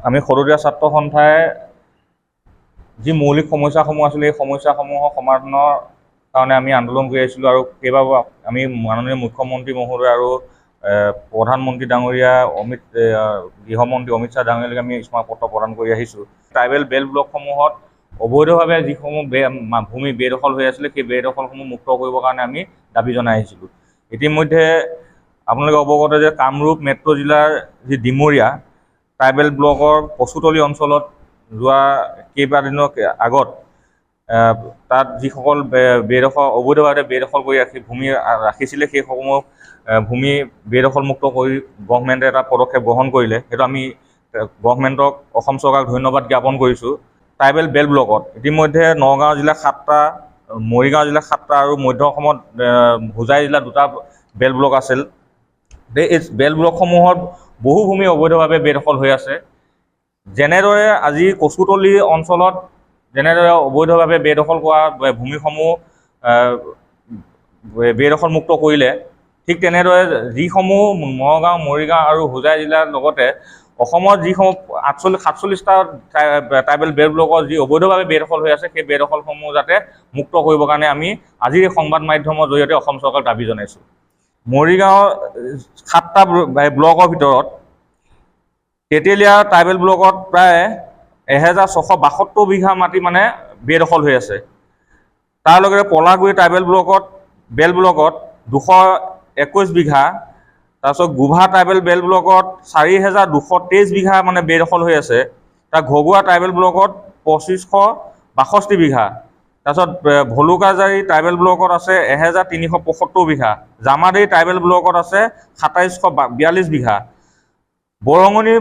আমি সৰুদীয়া ছাত্ৰ সন্থাই যি মৌলিক সমস্যাসমূহ আছিলে এই সমস্যাসমূহৰ সমাধানৰ কাৰণে আমি আন্দোলন কৰি আহিছিলোঁ আৰু কেইবাবাৰ আমি মাননীয় মুখ্যমন্ত্ৰী মহোদয় আৰু প্ৰধানমন্ত্ৰী ডাঙৰীয়া গৃহমন্ত্ৰী অমিত শ্বাহ ডাঙৰীয়ালৈকে আমি স্মাৰকপত্ৰ প্ৰদান কৰি আহিছোঁ। ট্ৰাইবেল বেল্ট ব্লকসমূহত অবৈধভাৱে যিসমূহ ভূমি বেদখল হৈ আছিলে সেই বেদখলসমূহ মুক্ত কৰিবৰ কাৰণে আমি দাবী জনাই আহিছিলোঁ। ইতিমধ্যে আপোনালোকে অৱগত যে কামৰূপ মেট্ৰ' জিলাৰ যি ডিমৰীয়া ট্ৰাইবেল ব্লকৰ কচুতলি অঞ্চলত যোৱা কেইবাদিনৰ আগত তাত যিসকল অবৈধভাৱে বেদখল কৰি ভূমি ৰাখিছিলে সেইসমূহ ভূমি বেদখলমুক্ত কৰি গভৰ্ণমেণ্টে এটা পদক্ষেপ গ্ৰহণ কৰিলে। সেইটো আমি গভৰ্ণমেণ্টক অসম চৰকাৰক ধন্যবাদ জ্ঞাপন কৰিছোঁ। ট্ৰাইবেল বেল্ট ব্লকত ইতিমধ্যে নগাঁও জিলাত 7টা, মৰিগাঁও জিলাত 7টা আৰু মধ্য অসমত হোজাই জিলাত 2টা বেল্ট ব্লক আছিল। এই বেল্ট ব্লকসমূহত বহু ভূমি অবৈধভাৱে বেদখল হৈ আছে। যেনেদৰে আজি কচুতলি অঞ্চলত যেনেদৰে অবৈধভাৱে বেদখল কৰা ভূমিসমূহ বেদখলমুক্ত কৰিলে, ঠিক তেনেদৰে যিসমূহ নগাঁও, মৰিগাঁও আৰু হোজাই জিলাৰ লগতে অসমত যিসমূহ 47টা ট্ৰাইবেল বেল্ট ব্লকৰ যি অবৈধভাৱে বেদখল হৈ আছে সেই বেদখলসমূহ যাতে মুক্ত কৰিবৰ কাৰণে আমি আজিৰ এই সংবাদ মাধ্যমৰ জৰিয়তে অসম চৰকাৰক দাবী জনাইছোঁ। মৰিগাঁৱৰ 7টা ব্লকৰ ভিতৰত তেতেলীয়া ট্ৰাইবেল ব্লকত প্ৰায় 1672 বিঘা মাটি মানে বেদখল হৈ আছে। তাৰ লগতে পলাগুৰি ট্ৰাইবেল বেল্ট ব্লকত 221 বিঘা, তাৰপিছত গোভা ট্ৰাইবেল বেল্ট ব্লকত 4223 বিঘা মানে বেদখল হৈ আছে। তাৰ ঘগুৱা ট্ৰাইবেল ব্লকত 2562 বিঘা, তাৰপিছত ভলুকাজাৰী ট্ৰাইবেল ব্লকত আছে 1375 বিঘা, জামাদেই ট্ৰাইবেল ব্লকত আছে 2742 বিঘা, বৰঙণি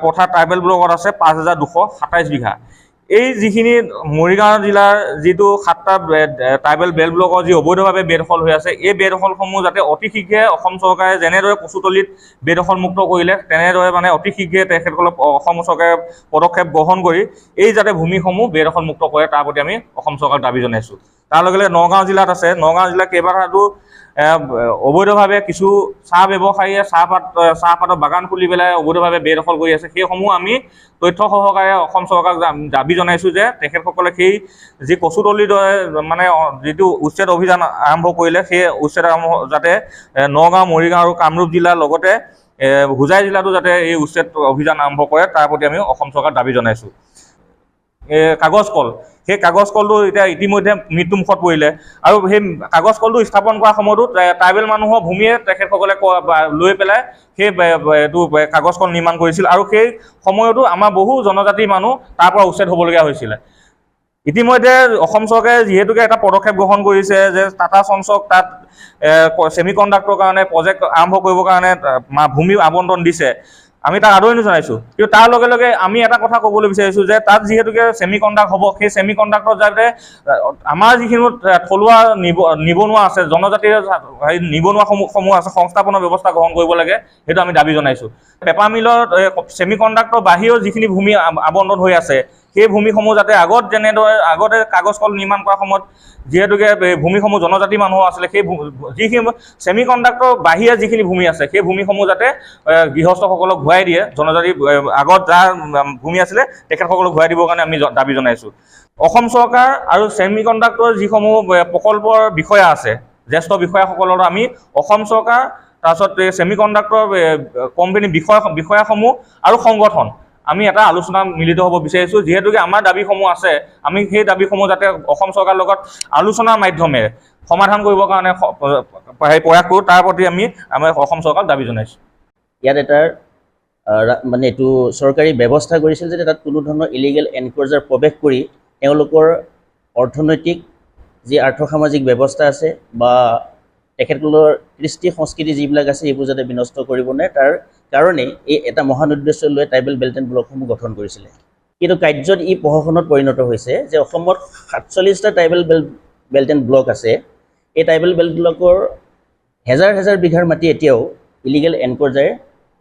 পথাৰ ট্ৰাইবেল ব্লকত আছে 5227 বিঘা। এই যিখিনি মৰিগাঁও জিলাৰ যিটো 7টা ট্ৰাইবেল বেল্ট ব্লকৰ যি অবৈধভাৱে বেদখল হৈ আছে এই বেদখলসমূহ যাতে অতি শীঘ্ৰে অসম চৰকাৰে যেনেদৰে কচুতলিত বেদখলমুক্ত কৰিলে তেনেদৰে মানে অতি শীঘ্ৰে তেখেতসকলক অসম চৰকাৰে পদক্ষেপ গ্ৰহণ কৰি এই যাতে ভূমিসমূহ বেদখলমুক্ত কৰে তাৰ প্ৰতি আমি অসম চৰকাৰক দাবী জনাইছোঁ। তাৰ লগে লগে নগাঁও জিলাত আছে, নগাঁও জিলাত কেইবাটাতো অবৈধভাৱে কিছু চাহ ব্যৱসায়ীয়ে চাহপাতৰ বাগান খুলি পেলাই অবৈধভাৱে বেদখল কৰি আছে। সেইসমূহ আমি তথ্য সহকাৰে অসম চৰকাৰক দাবী জনাইছোঁ যে তেখেতসকলে সেই যি কচুতলিৰ দৰে মানে যিটো উচ্ছেদ অভিযান আৰম্ভ কৰিলে সেই উচ্ছেদ যাতে নগাঁও, মৰিগাঁও আৰু কামৰূপ জিলাৰ লগতে হোজাই জিলাতো যাতে এই উচ্ছেদ অভিযান আৰম্ভ কৰে তাৰ প্ৰতি আমি অসম চৰকাৰক দাবী জনাইছোঁ। কাগজ কল, সেই কাগজ কলটো এতিয়া ইতিমধ্যে মৃত্যুমুখত পৰিলে আৰু সেই কাগজ কলটো স্থাপন কৰাৰ সময়তো ট্ৰাইবেল মানুহৰ ভূমিয়ে তেখেতসকলে লৈ পেলাই সেই এইটো কাগজ কল নিৰ্মাণ কৰিছিল আৰু সেই সময়তো আমাৰ বহু জনজাতি মানুহ তাৰ পৰা উচ্ছেদ হ'বলগীয়া হৈছিলে। ইতিমধ্যে অসম চৰকাৰে যিহেতুকে এটা পদক্ষেপ গ্ৰহণ কৰিছে যে টাটা চঞ্চক তাত ছেমি কণ্ডাক্টৰৰ কাৰণে প্ৰজেক্ট আৰম্ভ কৰিবৰ কাৰণে ভূমি আবণ্টন দিছে, আমি তাক আদৰণি জনাইছোঁ। কিন্তু তাৰ লগে লগে আমি এটা কথা ক'বলৈ বিচাৰিছোঁ যে তাত যিহেতুকে ছেমি কণ্ডাক্ট হ'ব, সেই ছেমি কণ্ডাক্টৰ যাতে আমাৰ যিখিনি থলুৱা নিবনুৱা আছে, জনজাতিৰ নিবনুৱাসমূহ আছে, সংস্থাপনৰ ব্যৱস্থা গ্ৰহণ কৰিব লাগে, সেইটো আমি দাবী জনাইছোঁ। পেপাৰ মিলত ছেমি কণ্ডাক্টৰ বাহিৰেও যিখিনি ভূমি আবণ্টন হৈ আছে সেই ভূমিসমূহ যাতে আগতে কাগজ কল নিৰ্মাণ কৰাৰ সময়ত যিহেতুকে ভূমিসমূহ জনজাতি মানুহ আছিলে, সেই যিখিনি ছেমি কণ্ডাক্টৰ বাহিৰে যিখিনি ভূমি আছে সেই ভূমিসমূহ যাতে গৃহস্থসকলক ঘূৰাই দিয়ে, জনজাতি আগত যাৰ ভূমি আছিলে তেখেতসকলক ঘূৰাই দিবৰ কাৰণে আমি দাবী জনাইছোঁ। অসম চৰকাৰ আৰু ছেমি কণ্ডাক্টৰ যিসমূহ প্ৰকল্পৰ বিষয়া আছে, জ্যেষ্ঠ বিষয়াসকলৰ আমি অসম চৰকাৰ তাৰপিছত ছেমি কণ্ডাক্টৰ কোম্পানী বিষয়াসমূহ আৰু সংগঠন আমি এটা আলোচনা মিলিত হ'ব বিচাৰিছোঁ। যিহেতুকে আমাৰ দাবীসমূহ আছে, আমি সেই দাবীসমূহ যাতে অসম চৰকাৰৰ লগত আলোচনাৰ মাধ্যমেৰে সমাধান কৰিবৰ কাৰণে প্ৰয়াস কৰোঁ, তাৰ প্ৰতি আমি অসম চৰকাৰক দাবী জনাইছোঁ। ইয়াত এটা মানে এইটো চৰকাৰী ব্যৱস্থা কৰিছিল যে তাত কোনো ধৰণৰ ইলিগেল এনক্ৰ'চাৰ প্ৰৱেশ কৰি তেওঁলোকৰ অৰ্থনৈতিক যি আৰ্থসামাজিক ব্যৱস্থা আছে বা তেখেতসকলৰ কৃষ্টি সংস্কৃতি যিবিলাক আছে এইবোৰ যাতে বিনষ্ট কৰিব নোৱাৰে, তাৰ কাৰণে এই এটা মহান উদ্দেশ্য লৈ ট্ৰাইবেল বেল্ট এণ্ড ব্লকসমূহ গঠন কৰিছিলে। কিন্তু কাৰ্যত ই প্ৰশাসনত পৰিণত হৈছে যে অসমত 47টা ট্ৰাইবেল বেল্ট এণ্ড ব্লক আছে। এই ট্ৰাইবেল বেল্ট ব্লকৰ হেজাৰ বিঘাৰ মাটি এতিয়াও ইলিগেল এনক্ৰ'চাৰে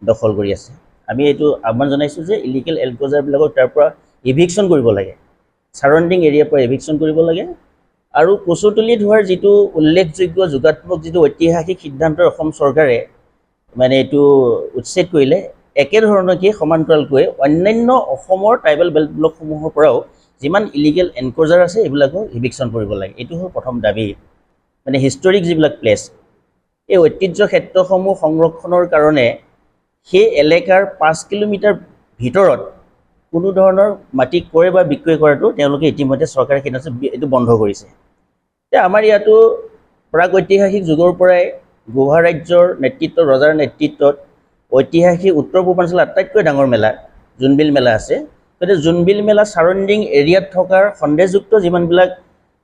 দখল কৰি আছে। আমি এইটো আহ্বান জনাইছোঁ যে ইলিগেল এনক্ৰ'চাৰবিলাকক তাৰ পৰা ইভিকশ্যন কৰিব লাগে, ছাৰাউণ্ডিং এৰিয়াৰ পৰা ইভিকশ্যন কৰিব লাগে আৰু কচুতলিত হোৱাৰ যিটো উল্লেখযোগ্য যোগাত্মক যিটো ঐতিহাসিক সিদ্ধান্ত অসম চৰকাৰে মানে এইটো উচ্ছেদ কৰিলে, একেধৰণকে সমান্তৰালকৈ অন্যান্য অসমৰ ট্ৰাইবেল বেল্ট ব্লকসমূহৰ পৰাও যিমান ইলিগেল এনক্ৰজাৰ আছে এইবিলাকো ইভিকশ্যন কৰিব লাগে। এইটো হ'ল প্ৰথম দাবী। মানে হিষ্টৰিক যিবিলাক প্লেচ, এই ঐতিহ্য ক্ষেত্ৰসমূহ সংৰক্ষণৰ কাৰণে সেই এলেকাৰ 5 কিলোমিটাৰ ভিতৰত কোনো ধৰণৰ মাটি ক্ৰয় বা বিক্ৰয় কৰাটো তেওঁলোকে ইতিমধ্যে চৰকাৰে সিদ্ধান্ত এইটো বন্ধ কৰিছে। এতিয়া আমাৰ ইয়াতো প্ৰাগৈতিহাসিক যুগৰ পৰাই গোভা ৰাজ্যৰ নেতৃত্বত, ৰজাৰ নেতৃত্বত ঐতিহাসিক উত্তৰ পূৰ্বাঞ্চলৰ আটাইতকৈ ডাঙৰ মেলা জোনবিল মেলা আছে। গতিকে জোনবিল মেলা ছাৰাউণ্ডিং এৰিয়াত থকাৰ সন্দেহযুক্ত যিমানবিলাক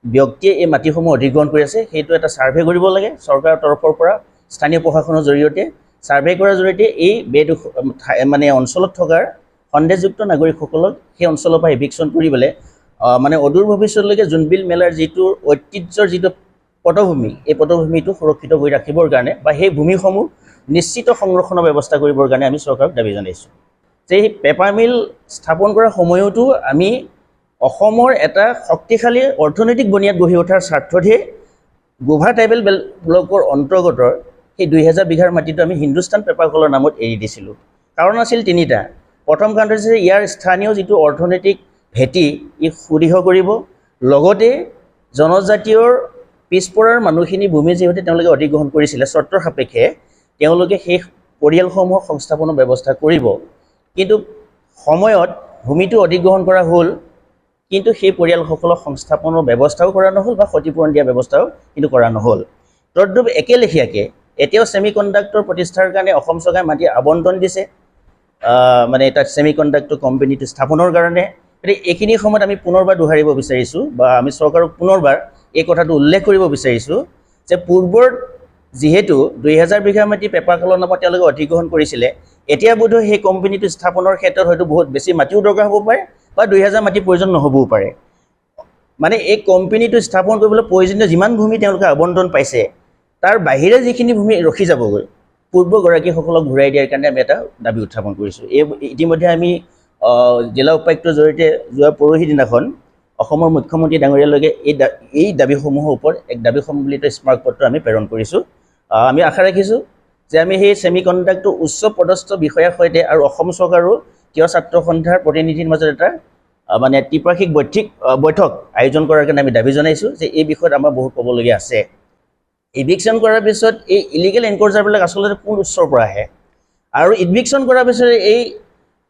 ব্যক্তিয়ে এই মাটিসমূহ অধিগ্ৰহণ কৰি আছে সেইটো এটা ছাৰ্ভে কৰিব লাগে চৰকাৰৰ তৰফৰ পৰা, স্থানীয় প্ৰশাসনৰ জৰিয়তে। ছাৰ্ভে কৰাৰ জৰিয়তে এই মানে অঞ্চলত থকাৰ সন্দেহযুক্ত নাগৰিকসকলক সেই অঞ্চলৰ পৰা ইভিকশ্যন কৰি পেলাই মানে অদূৰ ভৱিষ্যতলৈকে জোনবিল মেলাৰ যিটো ঐতিহ্যৰ যিটো পটভূমি, এই পটভূমিটো সুৰক্ষিত কৰি ৰাখিবৰ কাৰণে বা সেই ভূমিসমূহ নিশ্চিত সংৰক্ষণৰ ব্যৱস্থা কৰিবৰ কাৰণে আমি চৰকাৰক দাবী জনাইছোঁ যে এই পেপাৰ মিল স্থাপন কৰাৰ সময়তো আমি অসমৰ এটা শক্তিশালী অৰ্থনৈতিক বুনিয়াদ গঢ়ি উঠাৰ স্বাৰ্থতহে গোভা ট্ৰাইবেল বেল্ট ব্লকৰ অন্তৰ্গত সেই 2000 বিঘাৰ মাটিটো আমি হিন্দুস্তান পেপাৰ কলৰ নামত এৰি দিছিলোঁ। কাৰণ আছিল তিনিটা। প্ৰথম কাৰণটো হৈছে ইয়াৰ স্থানীয় যিটো অৰ্থনৈতিক ভেটি ই সুদৃঢ় কৰিব, লগতে জনজাতীয়ৰ পিছপৰাৰ মানুহখিনি ভূমি যিহেতু তেওঁলোকে অধিগ্ৰহণ কৰিছিলে চৰ্তৰ সাপেক্ষে তেওঁলোকে সেই পৰিয়ালসমূহক সংস্থাপনৰ ব্যৱস্থা কৰিব। কিন্তু সময়ত ভূমিটো অধিগ্ৰহণ কৰা হ'ল, কিন্তু সেই পৰিয়ালসকলক সংস্থাপনৰ ব্যৱস্থাও কৰা নহ'ল বা ক্ষতিপূৰণ দিয়াৰ ব্যৱস্থাও কিন্তু কৰা নহ'ল। তদ্ৰূপ একেলেখীয়াকৈ এতিয়াও ছেমি কণ্ডাক্টৰ প্ৰতিষ্ঠাৰ কাৰণে অসম চৰকাৰে মাটি আবণ্টন দিছে, মানে তাত ছেমি কণ্ডাক্টৰ কোম্পানীটো স্থাপনৰ কাৰণে। গতিকে এইখিনি সময়ত আমি পুনৰবাৰ দোহাৰিব বিচাৰিছোঁ বা আমি চৰকাৰক পুনৰবাৰ এই কথাটো উল্লেখ কৰিব বিচাৰিছোঁ যে পূৰ্বৰ যিহেতু 2000 বিঘা মাটি পেপাৰ কলৰ নামত তেওঁলোকে অধিগ্ৰহণ কৰিছিলে, এতিয়া বোধহয় সেই কোম্পানীটো স্থাপনৰ ক্ষেত্ৰত হয়তো বহুত বেছি মাটিও দৰকাৰ হ'ব পাৰে বা 2000 মাটিৰ প্ৰয়োজন নহ'বও পাৰে। মানে এই কোম্পানীটো স্থাপন কৰিবলৈ প্ৰয়োজনীয় যিমান ভূমি তেওঁলোকে আবণ্টন পাইছে তাৰ বাহিৰে যিখিনি ভূমি ৰখি যাবগৈ পূৰ্বগৰাকীসকলক ঘূৰাই দিয়াৰ কাৰণে আমি এটা দাবী উত্থাপন কৰিছোঁ। ইতিমধ্যে আমি জিলা উপায়ুক্তৰ জৰিয়তে যোৱা পৰহি দিনাখন অসমৰ মুখ্যমন্ত্ৰী ডাঙৰীয়ালৈকে এই দাবীসমূহৰ ওপৰত এক দাবী সম্বলিত স্মাৰকপত্ৰ আমি প্ৰেৰণ কৰিছোঁ। আমি আশা ৰাখিছোঁ যে আমি সেই ছেমি কণ্ডাক্টৰ উচ্চ পদস্থ বিষয়াৰ সৈতে আৰু অসম চৰকাৰৰ থিয় ছাত্ৰ সন্থাৰ প্ৰতিনিধিৰ মাজত এটা মানে ত্ৰিপাক্ষিক বৈঠক আয়োজন কৰাৰ কাৰণে আমি দাবী জনাইছোঁ যে এই বিষয়ত আমাৰ বহুত ক'বলগীয়া আছে। ইভিকশ্যন কৰাৰ পিছত এই ইলিগেল এনক্ৰ'চাৰবিলাক আচলতে কোন উৎসৰ পৰা আহে আৰু ইভিকশ্যন কৰাৰ পিছত এই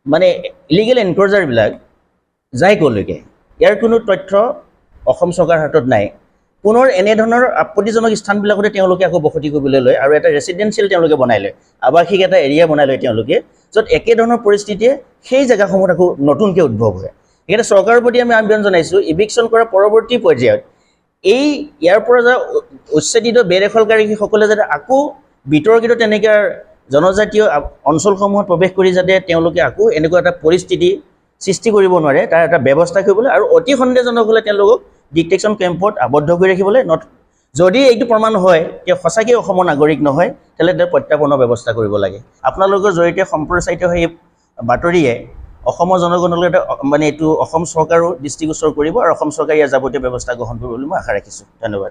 মানে ইলিগেল এনক্ৰ'চাৰবিলাক যায় ক'লৈকে, ইয়াৰ কোনো তথ্য অসম চৰকাৰৰ হাতত নাই। পুনৰ এনেধৰণৰ আপত্তিজনক স্থানবিলাকতে তেওঁলোকে আকৌ বসতি কৰিবলৈ লয় আৰু এটা ৰেচিডেঞ্চিয়েল তেওঁলোকে বনাই লয়, আৱাসিক এটা এৰিয়া বনাই লয় তেওঁলোকে, য'ত একেধৰণৰ পৰিস্থিতিয়ে সেই জেগাসমূহত আকৌ নতুনকৈ উদ্ভৱ হয়। সেইকাৰণে চৰকাৰৰ প্ৰতি আমি আহ্বান জনাইছোঁ ইভিকশ্যন কৰাৰ পৰৱৰ্তী পৰ্যায়ত ইয়াৰ পৰা যে উচ্ছেদিত বেদখলকাৰীসকলে যাতে আকৌ বিতৰ্কিত তেনেকৈ জনজাতীয় অঞ্চলসমূহত প্ৰৱেশ কৰি যাতে তেওঁলোকে আকৌ এনেকুৱা এটা পৰিস্থিতি সৃষ্টি কৰিব নোৱাৰে তাৰ এটা ব্যৱস্থা কৰিবলৈ আৰু অতি সন্দেহজনক হ'লে তেওঁলোকক ডিটেকশ্যন কেম্পত আবদ্ধ কৰি ৰাখিবলৈ, যদি এইটো প্ৰমাণ হয় যে সঁচাকৈ অসমৰ নাগৰিক নহয় তেতিয়াহ'লে তাৰ প্ৰত্যাৰ্পণৰ ব্যৱস্থা কৰিব লাগে। আপোনালোকৰ জৰিয়তে সম্প্ৰচাৰিত হৈ এই বাতৰিয়ে অসমৰ জনগণলৈ এটা মানে এইটো অসম চৰকাৰো দৃষ্টিগোচৰ কৰিব আৰু অসম চৰকাৰে ইয়াৰ যাৱতীয় ব্যৱস্থা গ্ৰহণ কৰিব বুলি মই আশা ৰাখিছোঁ। ধন্যবাদ।